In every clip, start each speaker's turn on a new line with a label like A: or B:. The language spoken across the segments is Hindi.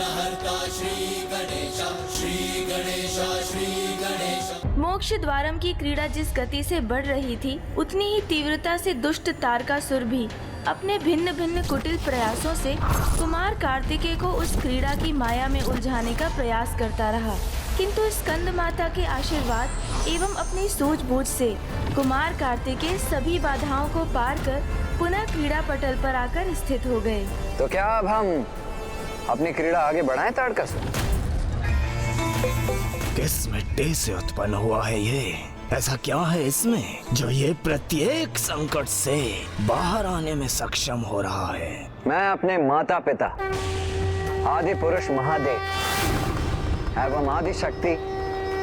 A: विघ्नहर्ता श्री गणेश, श्री गणेश, श्री गणेश।
B: मोक्ष द्वारम की क्रीड़ा जिस गति से बढ़ रही थी, उतनी ही तीव्रता से दुष्ट तारकासुर भी अपने भिन्न भिन्न कुटिल प्रयासों से कुमार कार्तिकेय को उस क्रीड़ा की माया में उलझाने का प्रयास करता रहा। किंतु स्कंद माता के आशीर्वाद एवं अपनी सूझबूझ से कुमार कार्तिकेय सभी बाधाओं को पार कर पुनः क्रीड़ा पटल पर आकर स्थित हो गए।
C: तो क्या अब हम अपनी क्रीड़ा आगे बढ़ाएं तारकासुर?
D: किस मिट्टी से उत्पन्न हुआ है ये? ऐसा क्या है इसमें जो ये प्रत्येक संकट से बाहर आने में सक्षम हो रहा है?
C: मैं अपने माता पिता आदि पुरुष महादेव एवं आदि शक्ति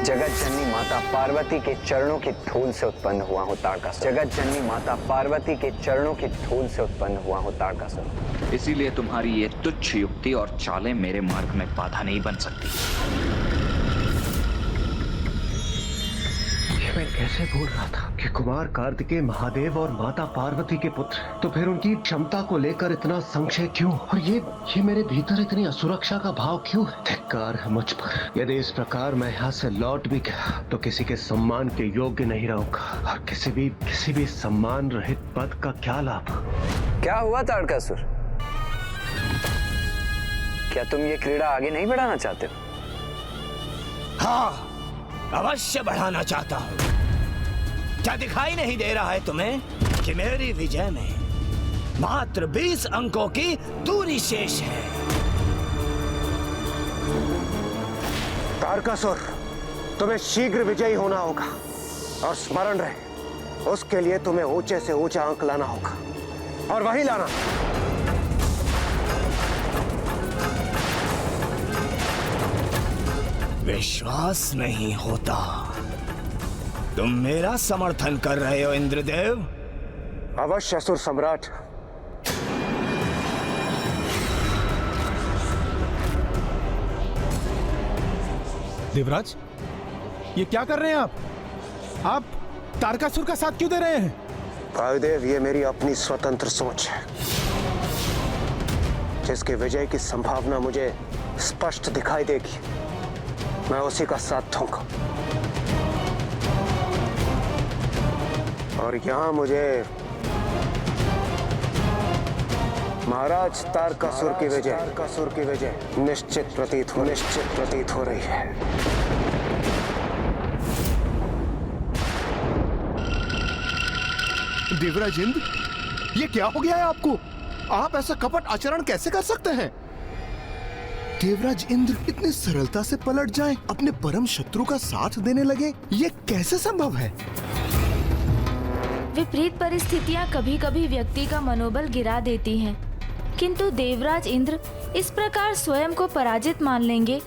C: जगत जननी माता पार्वती के चरणों की धूल से उत्पन्न हुआ हूँ तारकासुर। जगत जननी माता पार्वती के चरणों की धूल से उत्पन्न हुआ हूँ तारकासुर।
E: इसीलिए तुम्हारी ये तुच्छ युक्ति और चालें मेरे मार्ग में बाधा नहीं बन सकती।
F: मैं कैसे भूल रहा था कि कुमार कार्तिकेय महादेव और माता पार्वती के पुत्र, तो फिर उनकी क्षमता को लेकर इतना संशय क्यों? और ये मेरे भीतर इतनी असुरक्षा का भाव क्यों है? धिक्कार है मुझ पर। यदि इस प्रकार मैं यहाँ से लौट भी गया तो किसी के सम्मान के योग्य नहीं रहूंगा, और किसी भी सम्मान रहित पद का क्या लाभ?
C: क्या हुआ तारकासुर? क्या तुम ये क्रीड़ा आगे नहीं बढ़ाना चाहते हो?
D: हाँ, अवश्य बढ़ाना चाहता हूँ। क्या दिखाई नहीं दे रहा है तुम्हें कि मेरी विजय में मात्र 20 अंकों की दूरी शेष है?
F: तारकासुर, तुम्हें शीघ्र विजयी होना होगा, और स्मरण रहे, उसके लिए तुम्हें ऊंचे से ऊंचा अंक लाना होगा, और वही लाना।
D: विश्वास नहीं होता। तुम मेरा समर्थन कर रहे हो इंद्रदेव?
F: अवश्य असुर सम्राट।
G: देवराज, ये क्या कर रहे हैं आप तारकासुर का साथ क्यों दे रहे हैं?
F: वायुदेव, ये मेरी अपनी स्वतंत्र सोच है, जिसकी विजय की संभावना मुझे स्पष्ट दिखाई देगी, मैं उसी का साथ दूंगा। और यहाँ मुझे महाराज तारकासुर की विजय निश्चित प्रतीत हो रही है।
G: देवराज इंद्र, ये क्या हो गया है आपको? आप ऐसा कपट आचरण कैसे कर सकते हैं? देवराज इंद्र इतनी सरलता से पलट जाएं, अपने परम शत्रु का साथ देने लगे, ये कैसे संभव है?
B: विपरीत परिस्थितियां कभी कभी व्यक्ति का मनोबल गिरा देती हैं, किंतु देवराज इंद्र इस प्रकार स्वयं को पराजित मान लेंगे,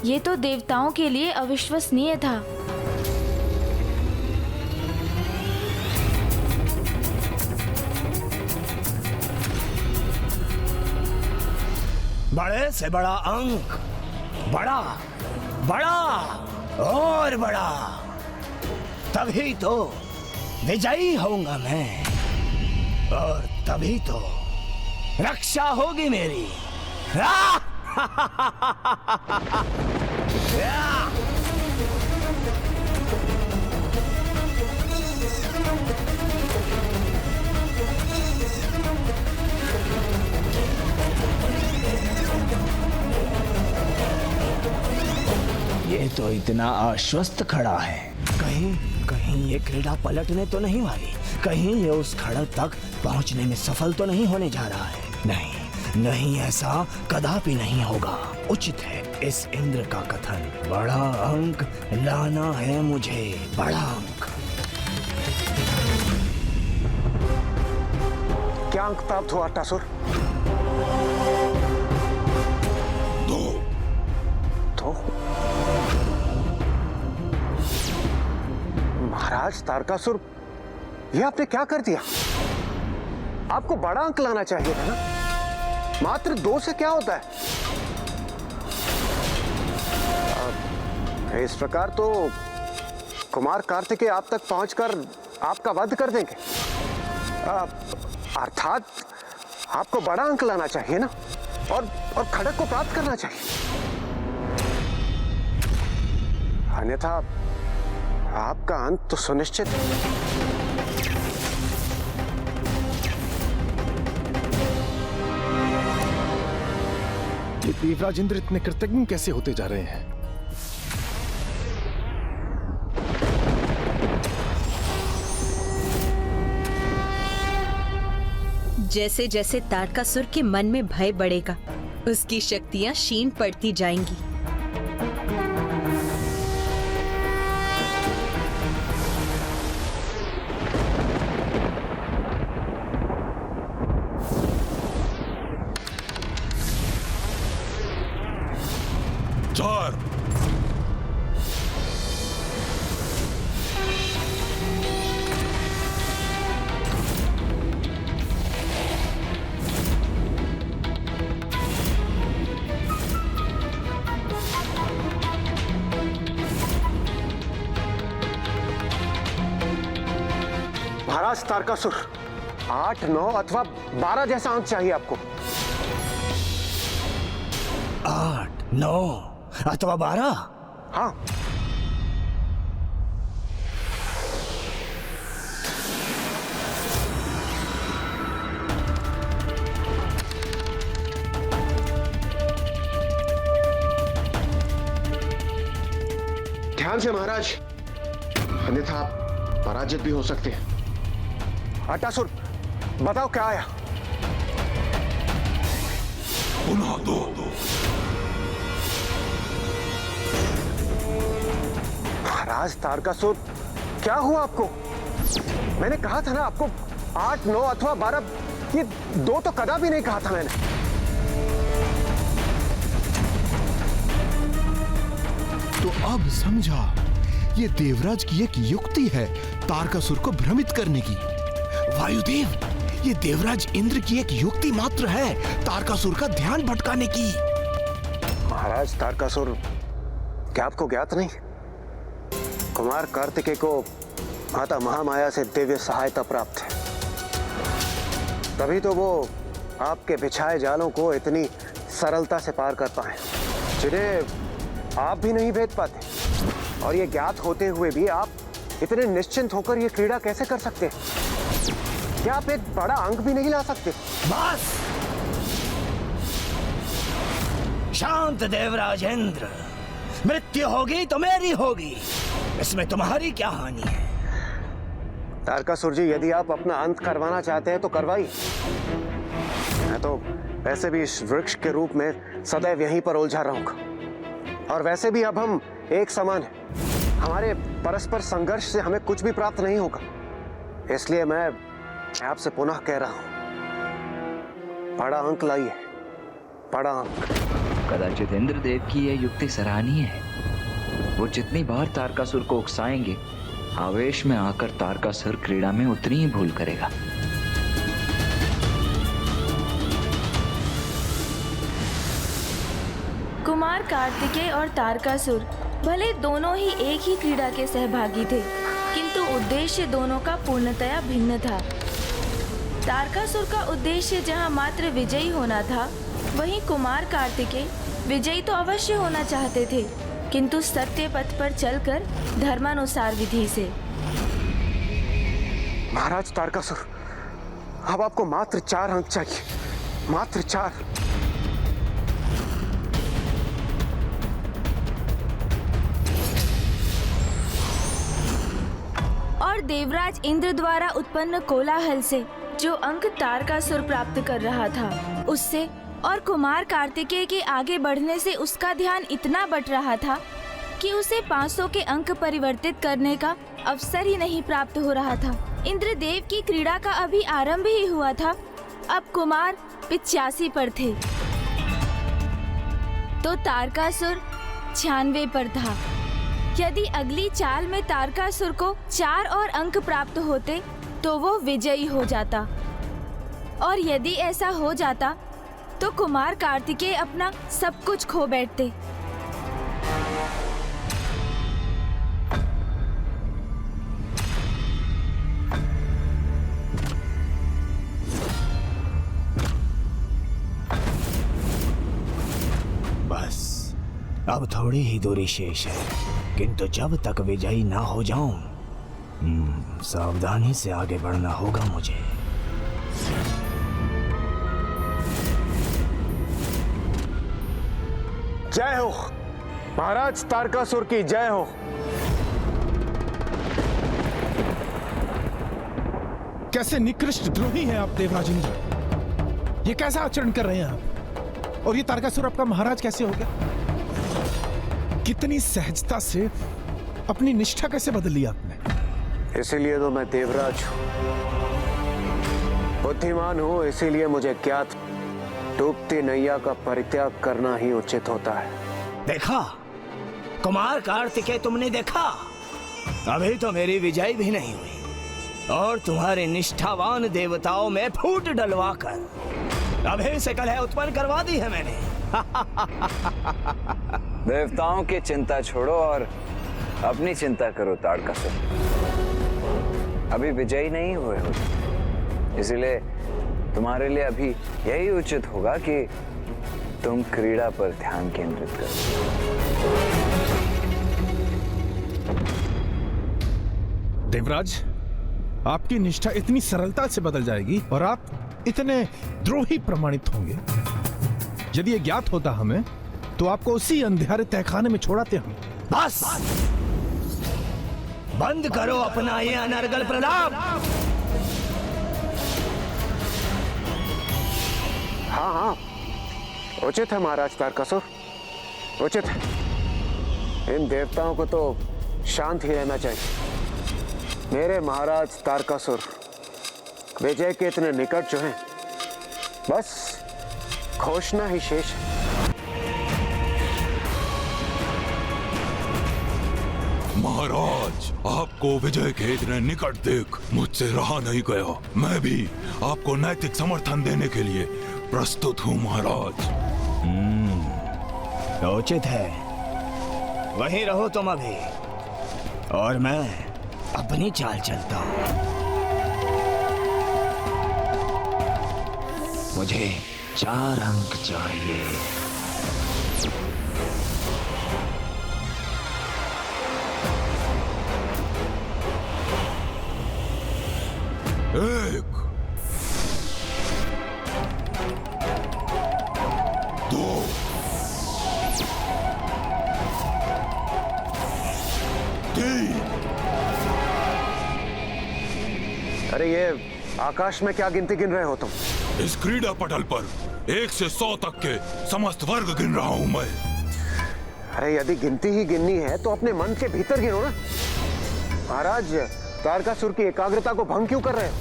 B: ये तो देवताओं के लिए अविश्वसनीय था।
D: बड़े से बड़ा अंक, बड़ा और बड़ा, तभी तो विजयी होऊंगा मैं, और तभी तो रक्षा होगी मेरी। ये तो इतना आश्वस्त खड़ा है, कहीं ये क्रीड़ा पलटने तो नहीं वाली, कहीं ये उस खड़क तक पहुंचने में सफल तो नहीं होने जा रहा है। नहीं, ऐसा कदापि नहीं होगा। उचित है इस इंद्र का कथन, बड़ा अंक लाना है मुझे, बड़ा अंक।
F: क्या अंक प्राप्त हुआ तारकासुर? दो। महाराज तारकासुर, ये आपने क्या कर दिया? आपको बड़ा अंक लाना चाहिए था ना, मात्र 2 से क्या होता है? इस प्रकार तो कुमार कार्तिकेय आप तक पहुंचकर आपका वध कर देंगे। अर्थात आपको बड़ा अंक लाना चाहिए ना, और खड़क को प्राप्त करना चाहिए, अन्यथा आपका अंत तो सुनिश्चित है।
G: ये देवराज इंद्र इतने कृतज्ञ कैसे होते जा रहे हैं?
H: जैसे जैसे तारकासुर के मन में भय बढ़ेगा, उसकी शक्तियां क्षीण पड़ती जाएंगी।
G: चार,
F: महाराज तारकासुर, 8, 9 अथवा 12 जैसा अंक चाहिए आपको।
D: 8, 9 अथवा 12?
F: हाँ, ध्यान से महाराज, अन्यथा आप पराजित भी हो सकते हैं। अट्टासुर, बताओ क्या आया?
G: पुनः 2।
F: महाराज तारकासुर, क्या हुआ आपको? मैंने कहा था ना आपको 8, 9 अथवा 12, ये 2 तो कदा भी नहीं कहा था मैंने।
G: तो अब समझा, ये देवराज की एक युक्ति है तारकासुर को भ्रमित करने की। वायुदेव, ये देवराज इंद्र की एक युक्ति मात्र है तारकासुर का ध्यान भटकाने की।
F: महाराज तारकासुर, क्या आपको ज्ञात नहीं? कुमार कार्तिकेय को माता महामाया से दिव्य सहायता प्राप्त है, तभी तो वो आपके बिछाए जालों को इतनी सरलता से पार कर पाए, जिन्हें आप भी नहीं भेद पाते। और ये ज्ञात होते हुए भी आप इतने निश्चिंत होकर ये क्रीड़ा कैसे कर सकते हैं? क्या आप एक बड़ा अंक भी नहीं ला सकते?
D: बस शांत देवराज इंद्र, मृत्यु होगी तो मेरी होगी, इसमें तुम्हारी क्या हानि है?
F: तारकासुर जी, यदि आप अपना अंत करवाना चाहते हैं तो करवाइए। मैं तो वैसे भी इस वृक्ष के रूप में सदैव यहीं पर उलझा रहूंगा, और वैसे भी अब हम एक समान हैं। हमारे परस्पर संघर्ष से हमें कुछ भी प्राप्त नहीं होगा। इसलिए मैं आपसे पुनः कह रहा हूं, बड़ा अंक लाइए, बड़ा अंक।
E: कदाचित इंद्रदेव की यह युक्ति सराहनीय है। वो जितनी बार तारकासुर को उकसाएंगे, आवेश में आकर तारकासुर क्रीड़ा में उतनी ही भूल करेगा।
B: कुमार कार्तिकेय और तारकासुर भले दोनों ही एक ही क्रीड़ा के सहभागी थे, किंतु उद्देश्य दोनों का पूर्णतया भिन्न था। तारकासुर का उद्देश्य जहां मात्र विजयी होना था, वहीं कुमार कार्तिकेय विजयी तो अवश्य होना चाहते थे, किंतु सत्य पथ पर चलकर धर्मानुसार विधि से।
F: महाराज तारकासुर, अब आपको मात्र 4 अंक चाहिए, मात्र 4।
B: और देवराज इंद्र द्वारा उत्पन्न कोलाहल से जो अंक तारकासुर प्राप्त कर रहा था, उससे और कुमार कार्तिकेय के आगे बढ़ने से उसका ध्यान इतना बट रहा था कि उसे 500 के अंक परिवर्तित करने का अवसर ही नहीं प्राप्त हो रहा था। इंद्रदेव की क्रीड़ा का अभी आरंभ ही हुआ था, अब कुमार 85 पर थे तो तारकासुर 96 पर था। यदि अगली चाल में तारकासुर को 4 और अंक प्राप्त होते तो वो विजयी हो जाता, और यदि ऐसा हो जाता तो कुमार कार्तिकेय अपना सब कुछ खो बैठते।
D: अब थोड़ी ही दूरी शेष है, किंतु जब तक विजयी ना हो जाऊं, सावधानी से आगे बढ़ना होगा मुझे।
F: जय हो महाराज तारकासुर की जय हो।
I: कैसे निकृष्ट द्रोही हैं आप देवराज इंद्र। ये कैसा आचरण कर रहे हैं आप? और ये तारकासुर आपका महाराज कैसे हो गया? कितनी सहजता से अपनी निष्ठा कैसे बदल ली आपने?
F: इसीलिए तो मैं देवराज हूं, बुद्धिमान हूं, इसीलिए मुझे ज्ञात डूबती नैया का परित्याग करना ही उचित होता है।
D: देखा कुमार कार्तिकेय, तुमने देखा? अभी तो मेरी विजय भी नहीं हुई और तुम्हारे निष्ठावान देवताओं में फूट डलवाकर अभी से कलह उत्पन्न करवा दी है मैंने।
C: देवताओं की चिंता छोड़ो और अपनी चिंता करो तारकासुर। अभी विजयी नहीं हुए हो, इसलिए तुम्हारे लिए अभी यही उचित होगा कि तुम क्रीड़ा पर ध्यान केंद्रित करो।
I: देवराज, आपकी निष्ठा इतनी सरलता से बदल जाएगी और आप इतने द्रोही प्रमाणित होंगे। यदि ये ज्ञात होता हमें तो आपको उसी अंधेरे तहखाने में छोड़ाते हम।
D: बस बंद करो अपना ये अनर्गल प्रलाप।
F: हाँ हाँ, उचित है महाराज तारकासुर, उचित है। इन देवताओं को तो शांत ही रहना चाहिए। मेरे महाराज तारकासुर विजय के इतने निकट जो हैं, बस घोषणा ही शेष है।
J: महाराज, आपको विजय के इतने निकट देख मुझसे रहा नहीं गया। मैं भी आपको नैतिक समर्थन देने के लिए प्रस्तुत हूँ महाराज।
D: उचित है, वहीं रहो तुम अभी और मैं अपनी चाल चलता हूँ। मुझे 4 अंक चाहिए।
J: एक, 2, 3।
F: अरे ये आकाश में क्या गिनती गिन रहे हो तुम?
J: इस क्रीड़ा पटल पर 1 से 100 तक के समस्त वर्ग गिन रहा हूं मैं।
F: अरे यदि गिनती ही गिननी है तो अपने मन के भीतर गिनो ना। महाराज तारकासुर की एकाग्रता को भंग क्यों कर रहे हो?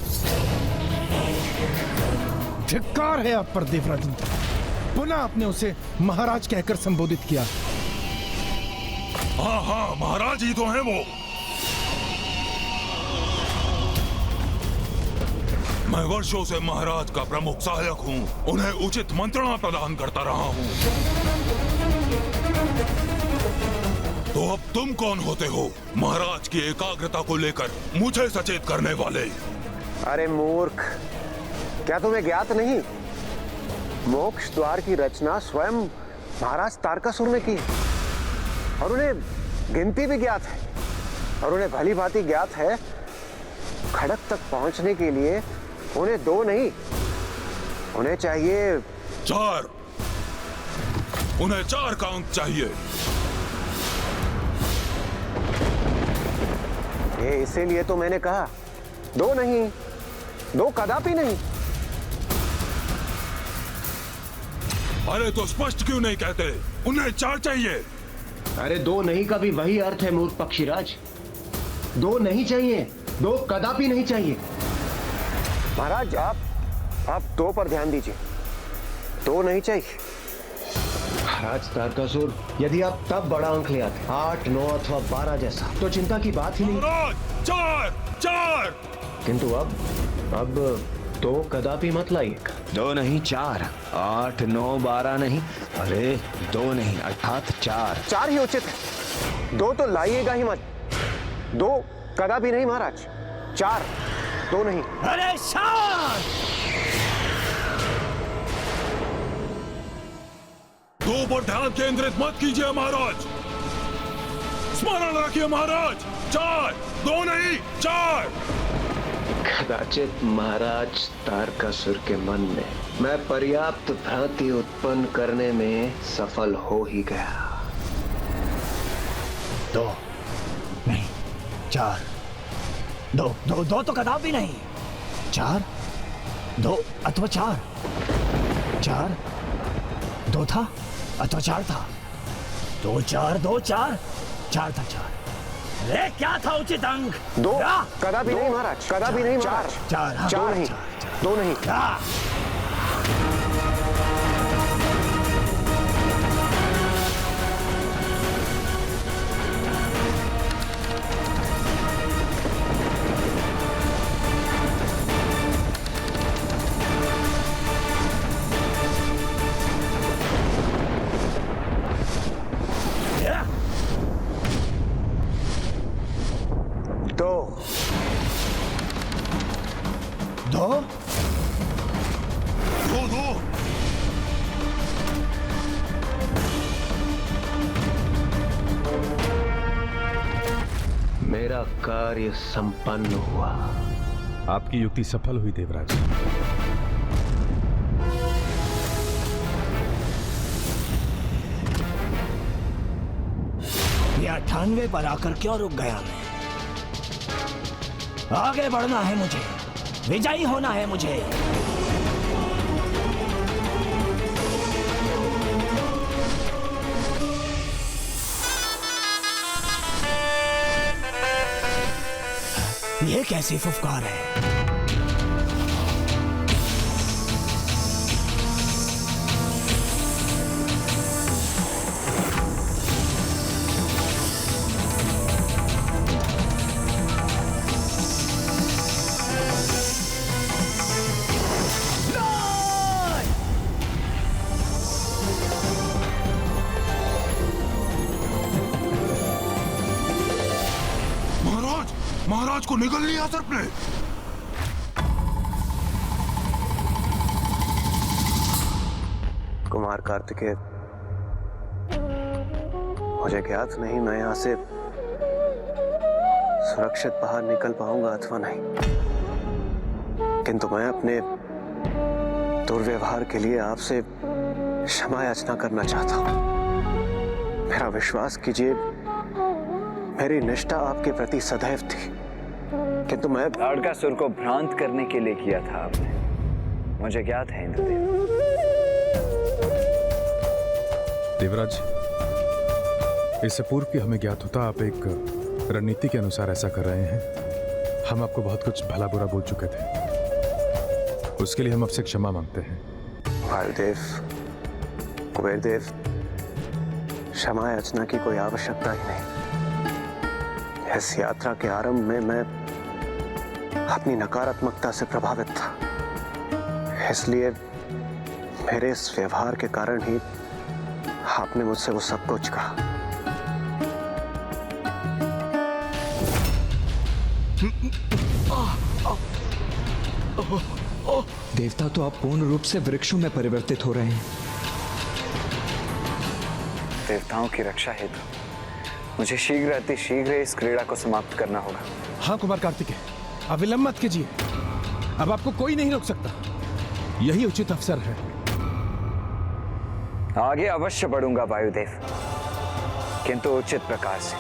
I: धिक्कार है आप पर देवराज इंद्र। पुनः आपने उसे महाराज कहकर संबोधित किया।
J: हाँ हाँ, महाराज ही तो हैं वो। मैं वर्षों से महाराज का प्रमुख सहायक हूँ, उन्हें उचित मंत्रणा प्रदान करता रहा हूँ। तो अब तुम कौन होते हो महाराज की एकाग्रता को लेकर मुझे सचेत करने वाले?
F: अरे मूर्ख, क्या तुम्हें ज्ञात नहीं? मोक्ष द्वार की रचना स्वयं महाराज तारकासुर ने की है और उन्हें गिनती भी ज्ञात है और उन्हें भली भांति ज्ञात है खड़क तक पहुंचने के लिए उन्हें 2 नहीं, उन्हें चाहिए
J: 4। उन्हें 4 का अंक चाहिए।
F: ये इसीलिए तो मैंने कहा 2 नहीं, 2 कदापि नहीं।
J: अरे तो स्पष्ट क्यों नहीं कहते? उन्हें 4 चाहिए।
F: अरे 2 नहीं का भी वही अर्थ है मूर्ख पक्षीराज। 2 नहीं चाहिए, 2 कदापि नहीं चाहिए। महाराज आप 2 पर ध्यान दीजिए, 2 नहीं चाहिए। महाराज तारकासुर, यदि आप तब बड़ा अंक ले आते 8, 9 अथवा 12 जैसा तो चिंता की बात ही नहीं।
J: महाराज 4
F: किंतु अब 2 कदापि मत लाइएगा।
D: 2 नहीं 4, 8, 9, 12 नहीं, अरे 2 नहीं अर्थात 4।
F: 4 ही उचित है, 2 तो लाइएगा ही मत। 2 कदापि नहीं महाराज, 4, 2 नहीं।
D: अरे शांत!
J: दो पर ध्यान केंद्रित मत कीजिए महाराज। स्मरण रखिए महाराज, 4, 2 नहीं 4।
F: कदाचित महाराज तारकासुर के मन में मैं पर्याप्त भ्रांति उत्पन्न करने में सफल हो ही गया।
D: 2 नहीं 4, 2 तो कदापि नहीं। 4, 2 अथवा 4, 2 था अथवा 4 था। 2 4 2 4 4 था 4। अरे क्या था उचित अंक?
F: 2 कदापि नहीं महाराज, कदापि नहीं महाराज।
D: 4
F: 4 नहीं, 2 नहीं। मेरा कार्य संपन्न हुआ।
K: आपकी युक्ति सफल हुई देवराज।
D: ये 98 पर आकर क्यों रुक गया मैं? आगे बढ़ना है मुझे, विजयी होना है मुझे। ये कैसी फुफकार है?
J: महाराज को निगल लिया सर्प ने।
F: कुमार कार्तिकेय, मुझे ज्ञात नहीं मैं यहां से सुरक्षित बाहर निकल पाऊंगा अथवा नहीं, किंतु मैं अपने दुर्व्यवहार के लिए आपसे क्षमा याचना करना चाहता हूं। मेरा विश्वास कीजिए, मेरी निष्ठा आपके प्रति सदैव थी, किंतु मैं
C: तारकासुर को भ्रांत करने के लिए किया था आपने, मुझे ज्ञात है इंद्रदेव।
K: देवराज, इससे पूर्व कि हमें ज्ञात होता आप एक रणनीति के अनुसार ऐसा कर रहे हैं। हम आपको बहुत कुछ भला बुरा बोल चुके थे, उसके लिए हम आपसे क्षमा मांगते हैं।
F: वायुदेव, कुबेरदेव, क्षमा याचना की कोई आवश्यकता ही नहीं। इस यात्रा के आरंभ में मैं अपनी नकारात्मकता से प्रभावित था, इसलिए मेरे इस व्यवहार के कारण ही आपने मुझसे वो सब कुछ कहा।
E: देवता, तो आप पूर्ण रूप से वृक्षों में परिवर्तित हो रहे हैं।
C: देवताओं की रक्षा हेतु मुझे शीघ्र अति शीघ्र इस क्रीड़ा को समाप्त करना होगा।
I: हाँ कुमार कार्तिकेय, अब विलंब मत कीजिए। अब आपको कोई नहीं रोक सकता, यही उचित अवसर है।
C: आगे अवश्य बढ़ूंगा वायुदेव, किंतु उचित प्रकार से,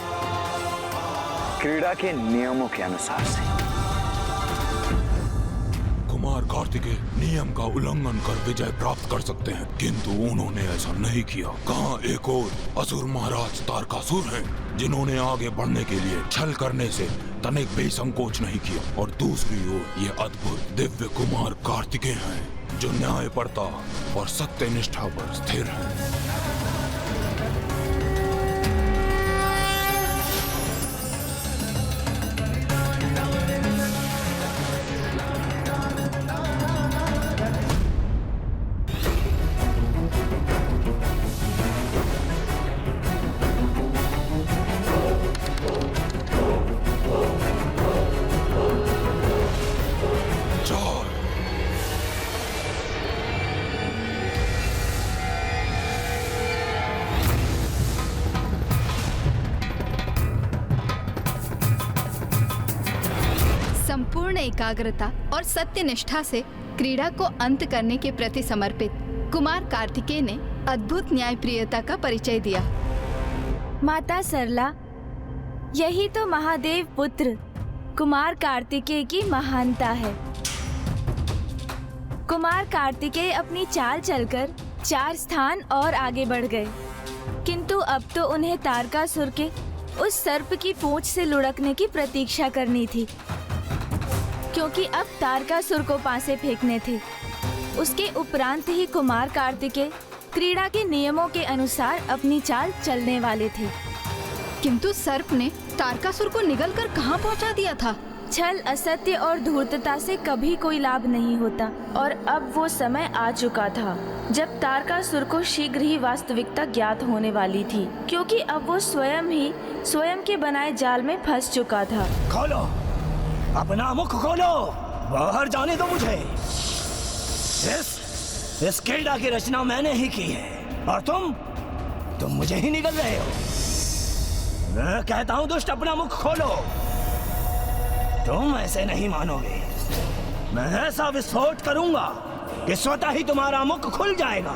C: क्रीड़ा के नियमों के अनुसार से।
J: कुमार कार्तिकेय नियम का उल्लंघन कर विजय प्राप्त कर सकते हैं, किंतु उन्होंने ऐसा नहीं किया। कहाँ एक और असुर महाराज तारकासुर हैं, जिन्होंने आगे बढ़ने के लिए छल करने से तनिक भी संकोच नहीं किया, और दूसरी ओर ये अद्भुत दिव्य कुमार कार्तिकेय हैं, जो न्याय पड़ता और सत्य निष्ठा पर स्थिर हैं।
L: एकाग्रता और सत्यनिष्ठा से क्रीड़ा को अंत करने के प्रति समर्पित कुमार कार्तिकेय ने अद्भुत न्यायप्रियता का परिचय दिया।
B: माता सरला, यही तो महादेव पुत्र कुमार कार्तिकेय की महानता है। कुमार कार्तिकेय अपनी चाल चलकर 4 स्थान और आगे बढ़ गए, किंतु अब तो उन्हें तारकासुर के उस सर्प की पूंछ से लुढ़कने की प्रतीक्षा करनी थी, क्योंकि अब तारकासुर को पासे फेंकने थे। उसके उपरांत ही कुमार कार्तिकेय क्रीड़ा के नियमों के अनुसार अपनी चाल चलने वाले थे।
L: किंतु सर्प ने तारकासुर को निगलकर कहाँ पहुँचा दिया था।
B: छल, असत्य और धूर्तता से कभी कोई लाभ नहीं होता, और अब वो समय आ चुका था जब तारकासुर को शीघ्र ही वास्तविकता ज्ञात होने वाली थी, क्योंकि अब वो स्वयं के बनाए जाल में फंस चुका था।
D: खोलो, अपना मुख खोलो, बाहर जाने दो मुझे। इस क्रीड़ा की रचना मैंने ही की है, और तुम मुझे ही निगल रहे हो। मैं कहता हूँ दुष्ट, अपना मुख खोलो। तुम ऐसे नहीं मानोगे। मैं ऐसा विस्फोट करूंगा कि स्वतः ही तुम्हारा मुख खुल जाएगा।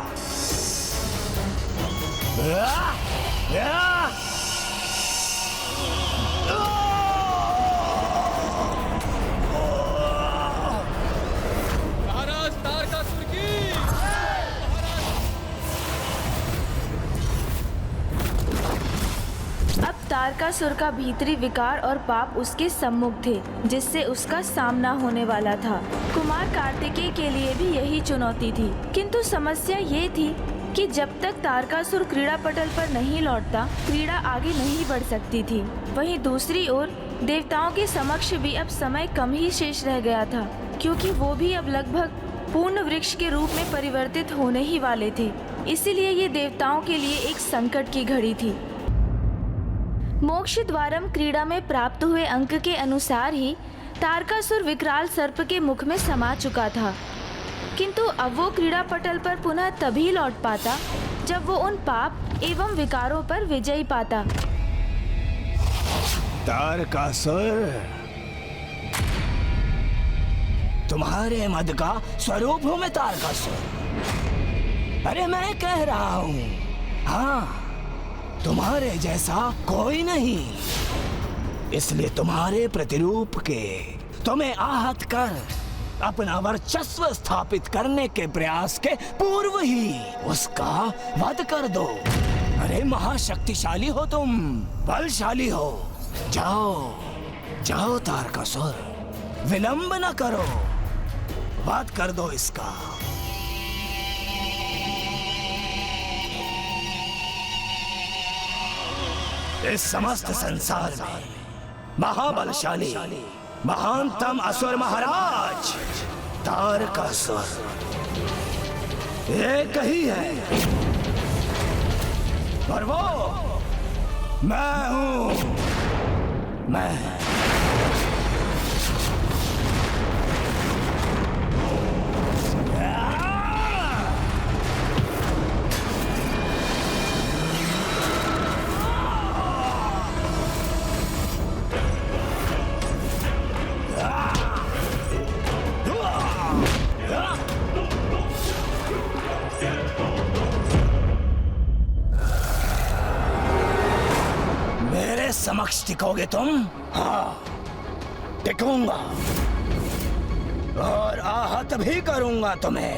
A: महाराज तारकासुर की
B: अब तारकासुर का भीतरी विकार और पाप उसके सम्मुख थे, जिससे उसका सामना होने वाला था। कुमार कार्तिकेय के लिए भी यही चुनौती थी, किंतु समस्या ये थी कि जब तक तारकासुर क्रीड़ा पटल पर नहीं लौटता, क्रीड़ा आगे नहीं बढ़ सकती थी। वहीं दूसरी ओर देवताओं के समक्ष भी अब समय कम ही शेष रह गया था, क्योंकि वो भी अब लगभग पूर्ण वृक्ष के रूप में परिवर्तित होने ही वाले थे। इसीलिए ये देवताओं के लिए एक संकट की घड़ी थी। मोक्ष द्वारम क्रीड़ा में प्राप्त हुए अंक के अनुसार ही तारकासुर विकराल सर्प के मुख में समा चुका था, किंतु अब वो क्रीड़ा पटल पर पुनः तभी लौट पाता जब वो उन पाप एवं विकारों पर विजय पाता।
D: तारकासुर, तुम्हारे मद का स्वरूप हूँ मैं तारकासुर। अरे मैं कह रहा हूँ, हाँ, तुम्हारे जैसा कोई नहीं, इसलिए तुम्हारे प्रतिरूप के तुम्हें आहत कर अपना वर्चस्व स्थापित करने के प्रयास के पूर्व ही उसका वध कर दो। अरे महाशक्तिशाली हो तुम, बलशाली हो। जाओ तारकासुर, विलंब न करो, वध कर दो इसका। इस समस्त संसार में महाबलशाली महानतम असुर महाराज तारकासुर एक ही है, और वो मैं हूं। मैं समक्ष टिकोगे तुम? हाँ, टिकूंगा और आहत भी करूंगा तुम्हें।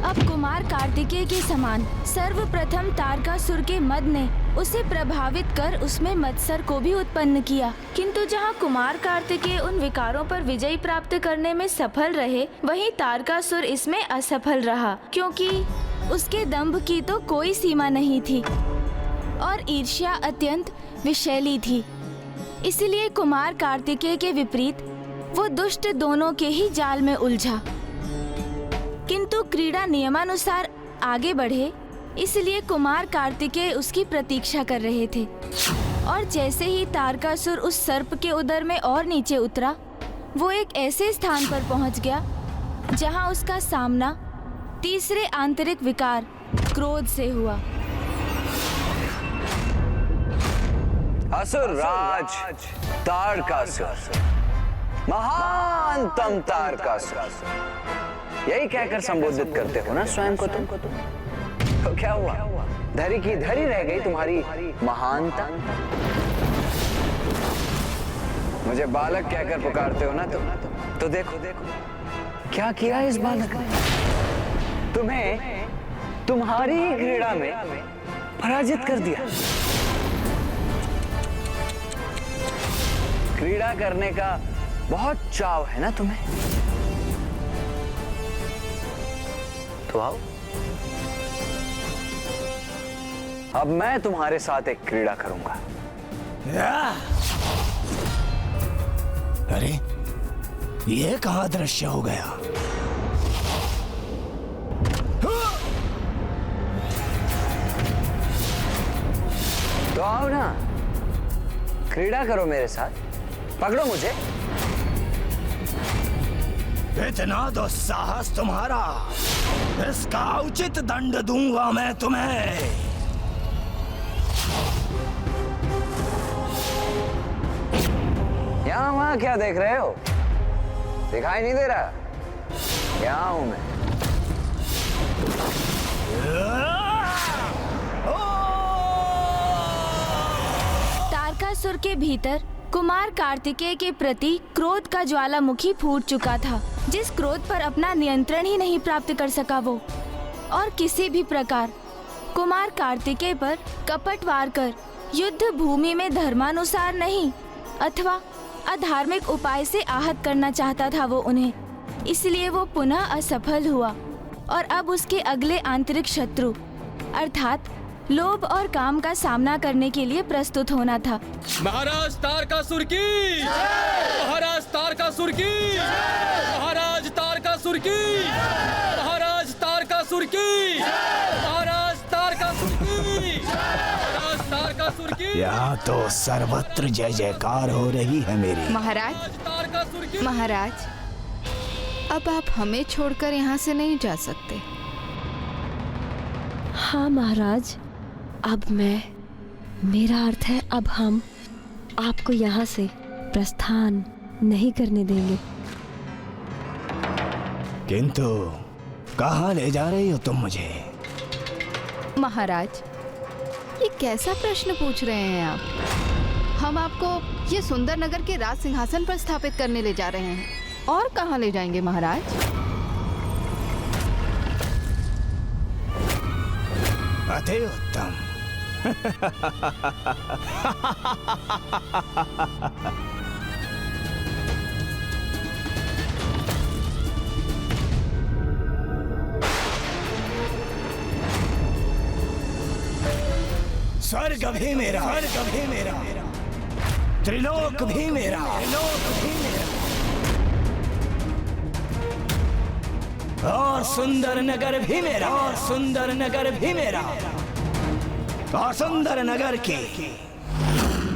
B: अब कुमार कार्तिकेय के समान सर्वप्रथम तारकासुर के मद ने उसे प्रभावित कर उसमें मत्सर को भी उत्पन्न किया, किंतु जहाँ कुमार कार्तिकेय उन विकारों पर विजय प्राप्त करने में सफल रहे, वहीं तारकासुर इसमें असफल रहा, क्योंकि उसके दंभ की तो कोई सीमा नहीं थी और ईर्ष्या अत्यंत विषैली थी। इसलिए कुमार कार्तिकेय के विपरीत वो दुष्ट दोनों के ही जाल में उलझा। किंतु क्रीड़ा नियमानुसार आगे बढ़े, इसलिए कुमार कार्तिकेय उसकी प्रतीक्षा कर रहे थे। और जैसे ही तारकासुर उस सर्प के उदर में और नीचे उतरा, वो एक ऐसे स्थान पर पहुंच गया जहां उसका सामना तीसरे आंतरिक विकार क्रोध से हुआ।
C: असुर राज तारकासुर, महानतम तारकासुर, यही कहकर संबोधित करते हो ना स्वयं को तुम? तो क्या हुआ, धरी की धरी रह गई तुम्हारी महानता? मुझे बालक कहकर पुकारते हो ना तुम? तो देखो क्या किया इस बालक ने, तुम्हें तुम्हारी ही क्रीड़ा में पराजित कर दिया। क्रीड़ा करने का बहुत चाव है ना तुम्हें, तो आओ, अब मैं तुम्हारे साथ एक क्रीड़ा करूंगा।
D: अरे ये कहाँ दृश्य हो गया?
C: तो आओ ना, क्रीड़ा करो मेरे साथ, पकड़ो मुझे।
D: इतना दुस्साहस तुम्हारा, इसका उचित दंड दूंगा मैं तुम्हें।
C: यहाँ वहां क्या देख रहे हो? दिखाई नहीं दे रहा? यहाँ हूं मैं।
B: तारकासुर के भीतर कुमार कार्तिकेय के प्रति क्रोध का ज्वालामुखी फूट चुका था, जिस क्रोध पर अपना नियंत्रण ही नहीं प्राप्त कर सका वो, और किसी भी प्रकार कुमार कार्तिकेय पर कपट वार कर युद्ध भूमि में धर्मानुसार नहीं अथवा अधार्मिक उपाय से आहत करना चाहता था वो उन्हें। इसलिए वो पुनः असफल हुआ और अब उसके अगले आंतरिक शत्रु अर्थात लोभ और काम का सामना करने के लिए प्रस्तुत होना था।
A: महाराज तारकासुर की, महाराज तारकासुर की, महाराज तारकासुर की, महाराज तारकासुर की, महाराज तारकासुर की, महाराज तारकासुर की।
D: यहाँ तो सर्वत्र जय जयकार हो रही है मेरी।
L: महाराज,
A: तारकासुर की।
L: महाराज, अब आप हमें छोड़कर यहाँ से नहीं जा सकते।
M: हाँ महाराज, अब मेरा अर्थ है अब हम आपको यहाँ से प्रस्थान नहीं करने देंगे।
D: किंतु कहाँ ले जा रही हो तुम मुझे?
L: महाराज, ये कैसा प्रश्न पूछ रहे हैं आप? हम आपको ये सुंदर नगर के राज सिंहासन पर स्थापित करने ले जा रहे हैं, और कहाँ ले जाएंगे महाराज?
D: अति उत्तम। स्वर्ग भी मेरा, स्वर्ग भी मेरा, त्रिलोक भी मेरा, त्रिलोक भी मेरा, और सुंदर नगर भी मेरा, और सुंदर नगर भी मेरा, और सुंदर नगर की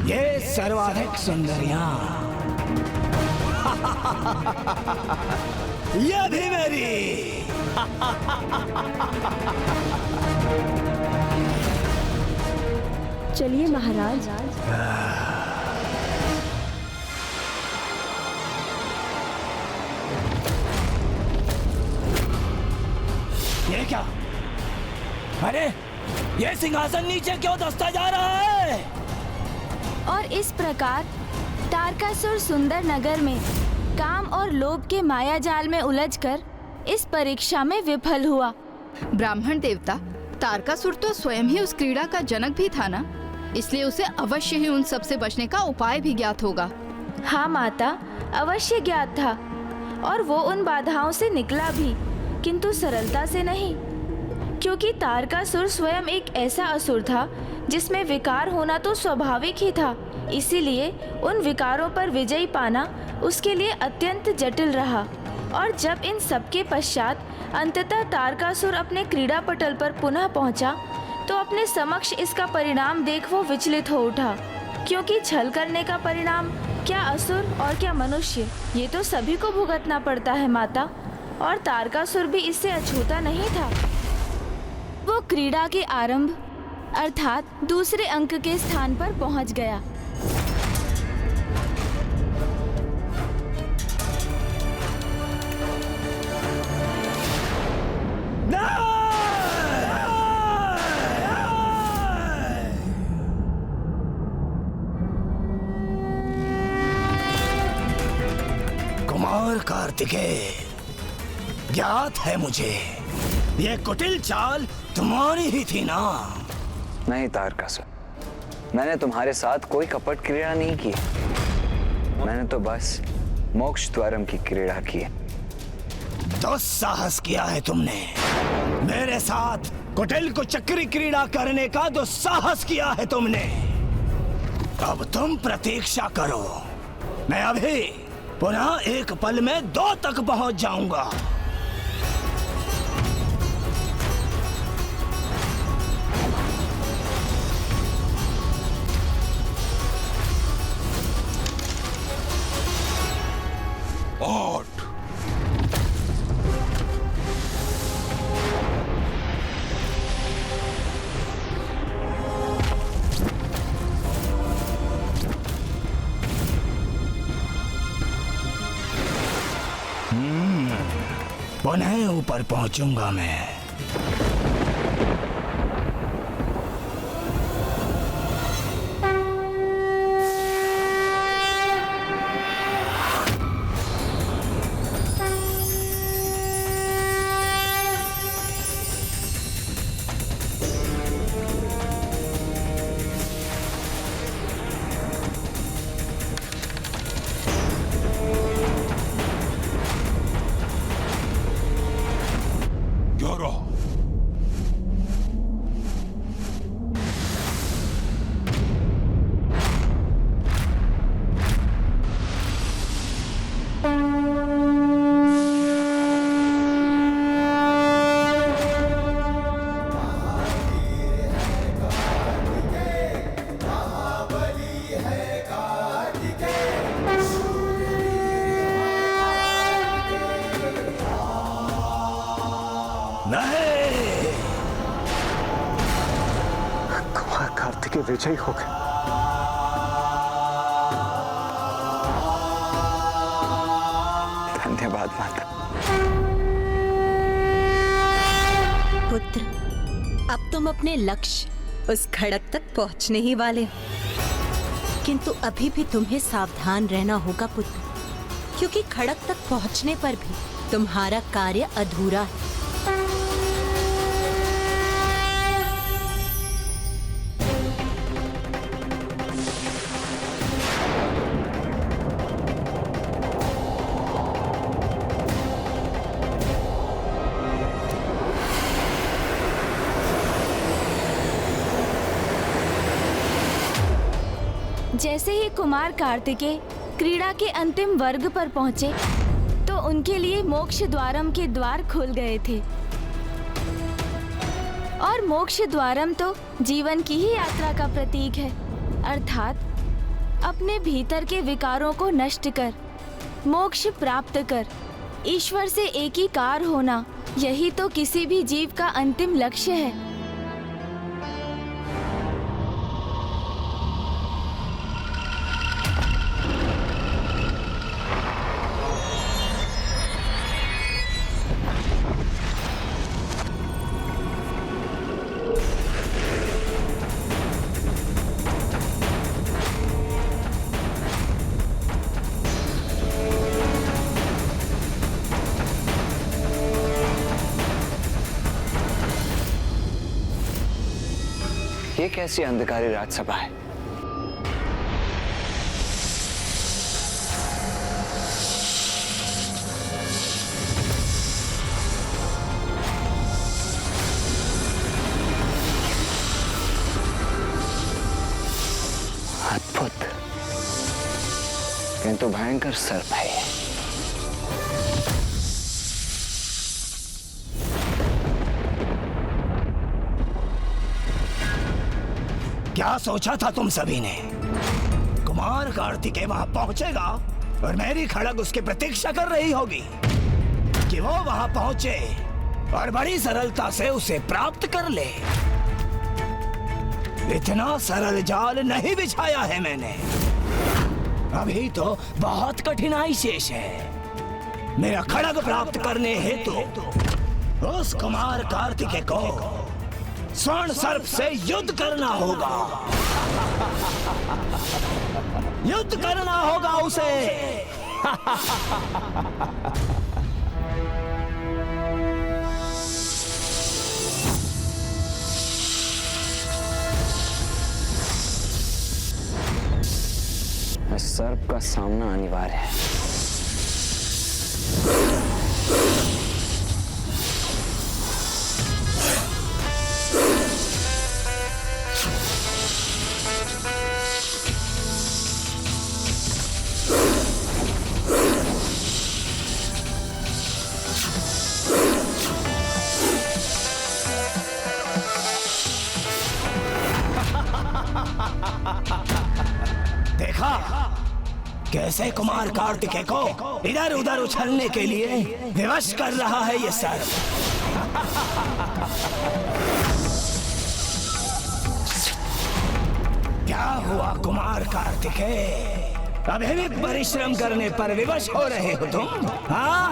D: ये सर्वाधिक सुंदरियां ये भी मेरी।
M: चलिए महाराज।
D: ये क्या? अरे ये सिंहासन नीचे क्यों धंसता जा रहा है?
B: और इस प्रकार तारकासुर सुंदर नगर में काम और लोभ के माया जाल में उलझकर इस परीक्षा में विफल हुआ।
L: ब्राह्मण देवता तारकासुर तो स्वयं ही उस क्रीड़ा का जनक भी था ना, इसलिए उसे अवश्य ही उन सब से बचने का उपाय भी ज्ञात होगा।
B: हाँ माता, अवश्य ज्ञात था, और वो उन बाधाओं से निकला भी, किंतु सरलता से नहीं, क्योंकि तारकासुर स्वयं एक ऐसा असुर था जिसमें विकार होना तो स्वाभाविक ही था। इसीलिए उन विकारों पर विजय पाना उसके लिए अत्यंत जटिल रहा। और जब इन सबके पश्चात अंततः तारकासुर अपने क्रीड़ा पटल पर पुनः पहुंचा, तो अपने समक्ष इसका परिणाम देख वो विचलित हो उठा, क्योंकि छल करने का परिणाम क्या असुर और क्या मनुष्य, ये तो सभी को भुगतना पड़ता है माता। और तारकासुर भी इससे अछूता नहीं था। वो क्रीड़ा के आरंभ अर्थात दूसरे अंक के स्थान पर पहुंच गया।
D: कुमार कार्तिकेय, ज्ञात है मुझे ये कुटिल चाल तुम्हारी ही थी ना?
C: नहीं तारकासुर, मैंने तुम्हारे साथ कोई कपट क्रीड़ा नहीं की। मैंने तो बस मोक्ष द्वारम की क्रीड़ा की है।
D: दुस्साहस किया है तुमने, मेरे साथ कुटिल को चक्री क्रीड़ा करने का दुस्साहस किया है तुमने। अब तुम प्रतीक्षा करो, मैं अभी पुनः एक पल में 2 तक पहुंच जाऊंगा। पुनः ऊपर पहुंचूंगा मैं।
F: कुमार कार्तिकेय विजयी हो गए।
C: धन्यवाद माता।
H: पुत्र, अब तुम अपने लक्ष्य उस खड़क तक पहुंचने ही वाले हो, किंतु अभी भी तुम्हें सावधान रहना होगा पुत्र, क्योंकि खड़क तक पहुंचने पर भी तुम्हारा कार्य अधूरा है।
B: जैसे ही कुमार कार्तिकेय क्रीड़ा के अंतिम वर्ग पर पहुंचे तो उनके लिए मोक्ष द्वारम के द्वार खुल गए थे। और मोक्ष द्वारम तो जीवन की ही यात्रा का प्रतीक है, अर्थात अपने भीतर के विकारों को नष्ट कर मोक्ष प्राप्त कर ईश्वर से एकीकार होना, यही तो किसी भी जीव का अंतिम लक्ष्य है।
C: ये कैसी अंधकारी राजसभा है? अद्भुत किंतु भयंकर सर्प है।
D: क्या सोचा था तुम सभी ने? कुमार कार्तिकेय वहां पहुंचेगा और मेरी खड़ग उसकी प्रतीक्षा कर रही होगी कि वो वहां पहुंचे और बड़ी सरलता से उसे प्राप्त कर ले। इतना सरल जाल नहीं बिछाया है मैंने। अभी तो बहुत कठिनाई शेष है। मेरा खड़ग प्राप्त करने हेतु उस कुमार कार्तिकेय को स्वर्ण सर्प से युद्ध करना होगा। युद्ध करना होगा उसे।
C: इस सर्प का सामना अनिवार्य है।
D: देखा कैसे कुमार कार्तिकेय को इधर उधर उछलने के लिए विवश कर रहा है ये सर्प। क्या हुआ कुमार कार्तिकेय, अभी भी परिश्रम करने पर विवश हो रहे हो तुम? हाँ,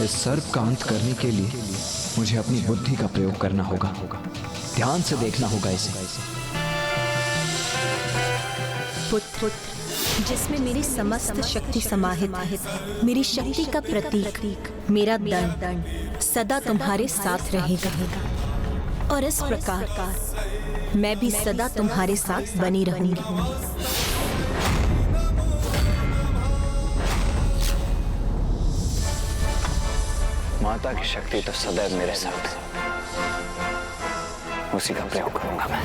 E: इस सर्प का अंत करने के लिए मुझे अपनी बुद्धि का प्रयोग करना होगा। ध्यान से देखना होगा इसे।
H: पुत्र, जिसमें मेरी समस्त शक्ति समाहित है, मेरी शक्ति का प्रतीक मेरा दंड सदा तुम्हारे साथ रहेगा, और इस प्रकार मैं भी सदा तुम्हारे साथ बनी रहूंगी।
C: माता की शक्ति तो सदैव मेरे साथ है, उसी का प्रयोग करूंगा मैं।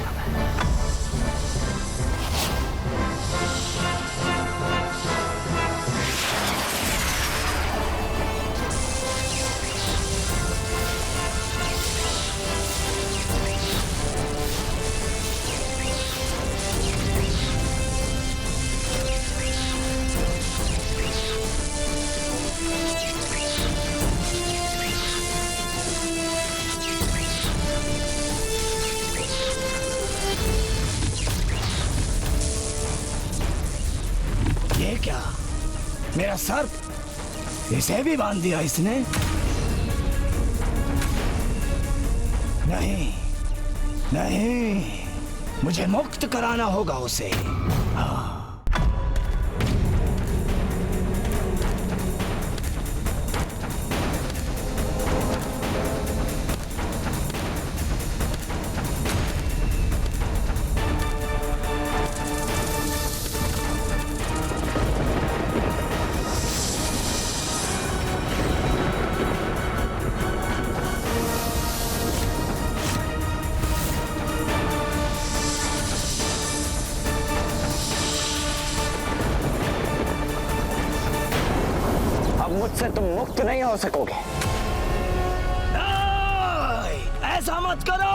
D: ये क्या, मेरा सर्प, इसे भी बांध दिया इसने? नहीं नहीं, मुझे मुक्त कराना होगा उसे। हाँ।
C: मुझसे तुम मुक्त नहीं हो सकोगे।
D: ऐसा मत करो।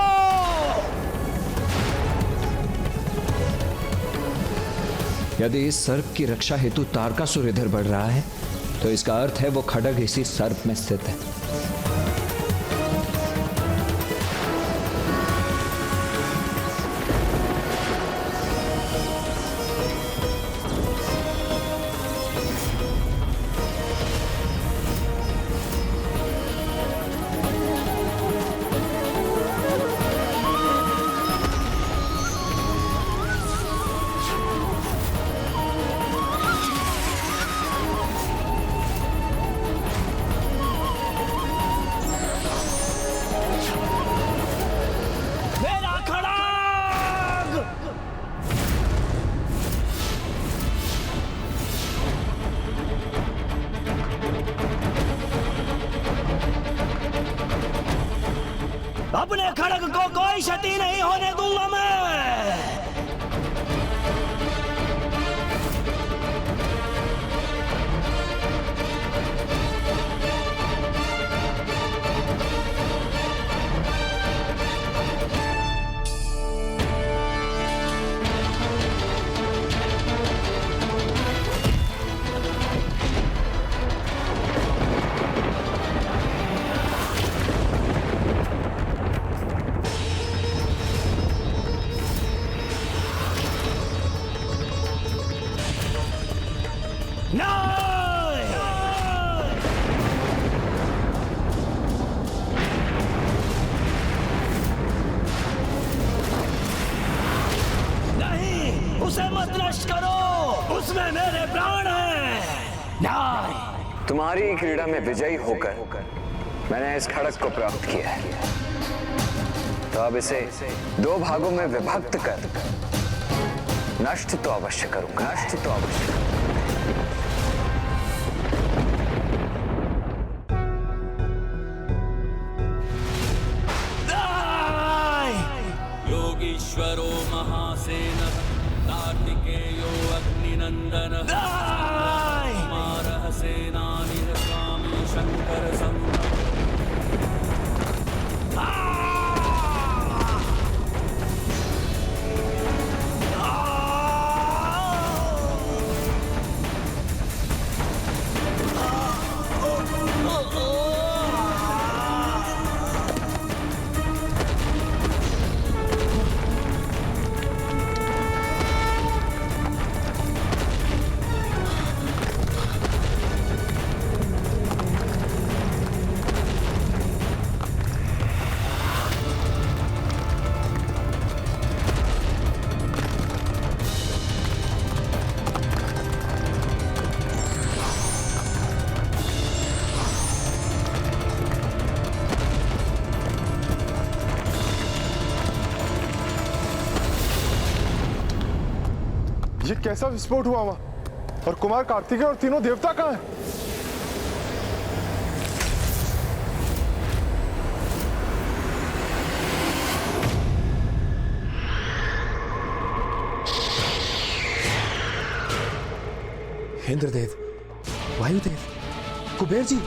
E: यदि इस सर्प की रक्षा हेतु तारकासुर इधर बढ़ रहा है, तो इसका अर्थ है वो खड्ग इसी सर्प में स्थित है।
D: अपने खड़ग को कोई क्षति नहीं होने दूंगा मैं। नष्ट करो, उसमें मेरे प्राण हैं। नहीं,
C: तुम्हारी क्रीड़ा में विजयी होकर मैंने इस खड़ग को प्राप्त किया है, तो अब इसे 2 भागों में विभक्त कर नष्ट तो अवश्य करूंगा, नष्ट तो अवश्य करूंगा।
A: योगीश्वरो महासेनः कार्तिकेयो अग्निनन्दनः कुमारः सेनानिः स्वामी शङ्कर
K: ये कैसा विस्फोट हुआ वहां? और कुमार कार्तिकेय और तीनों देवता कहाँ हैं?
I: इंद्रदेव, वायुदेव, कुबेर जी,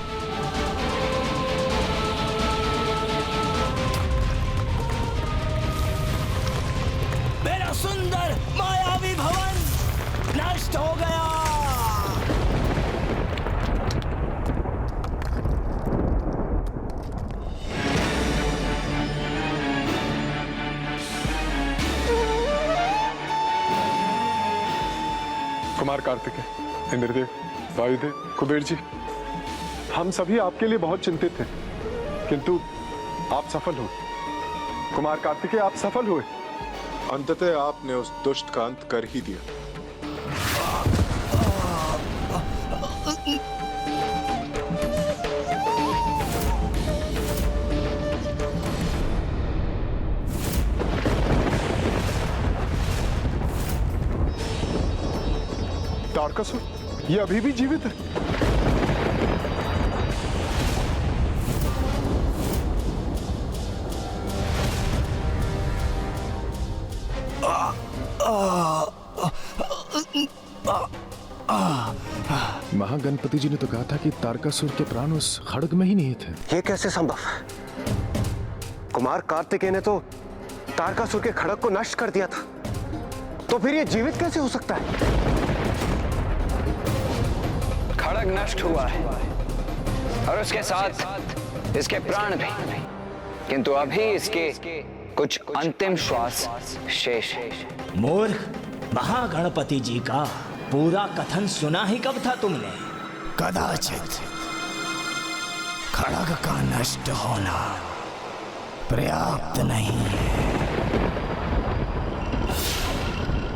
D: मेरा सुंदर मायावी भवन नष्ट हो गया।
K: कुमार कार्तिकेय, इंद्रदेव, वायुदेव, कुबेर जी, हम सभी आपके लिए बहुत चिंतित थे, किंतु आप सफल हुए। कुमार कार्तिकेय, आप सफल हुए। अंततः आपने उस दुष्ट का अंत कर ही दिया। तारकासुर, ये अभी भी जीवित है।
N: महागणपति जी ने तो कहा था कि तारकासुर के प्राण उस खड्ग में ही नहीं थे।
F: ये कैसे संभव है? कुमार कार्तिकेय ने तो तारकासुर के खड्ग को नष्ट कर दिया था, तो फिर ये जीवित कैसे हो सकता है?
C: खड्ग नष्ट हुआ है और उसके साथ इसके प्राण भी, किंतु अभी इसके कुछ अंतिम श्वास शेष है।
D: मूर्ख, महागणपति जी का पूरा कथन सुना ही कब था तुमने? कदाचित खड्ग का नष्ट होना पर्याप्त नहीं है।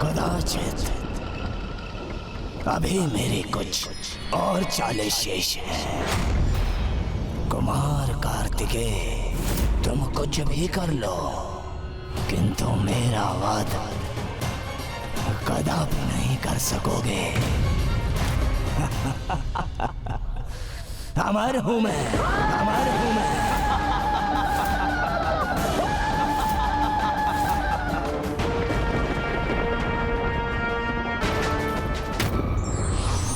D: कदाचित अभी मेरी कुछ और चालें शेष हैं। कुमार कार्तिकेय, तुम कुछ भी कर लो, किंतु मेरा वादा कदापि नहीं कर सकोगे। अमर हूं मैं, अमर हूं मैं।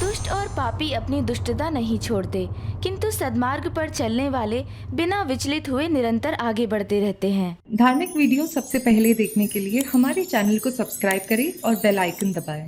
B: दुष्ट और पापी अपनी दुष्टता नहीं छोड़ते, किंतु सद्मार्ग पर चलने वाले बिना विचलित हुए निरंतर आगे बढ़ते रहते हैं।
O: धार्मिक वीडियो सबसे पहले देखने के लिए हमारे चैनल को सब्सक्राइब करें और बेल आइकन दबाएं।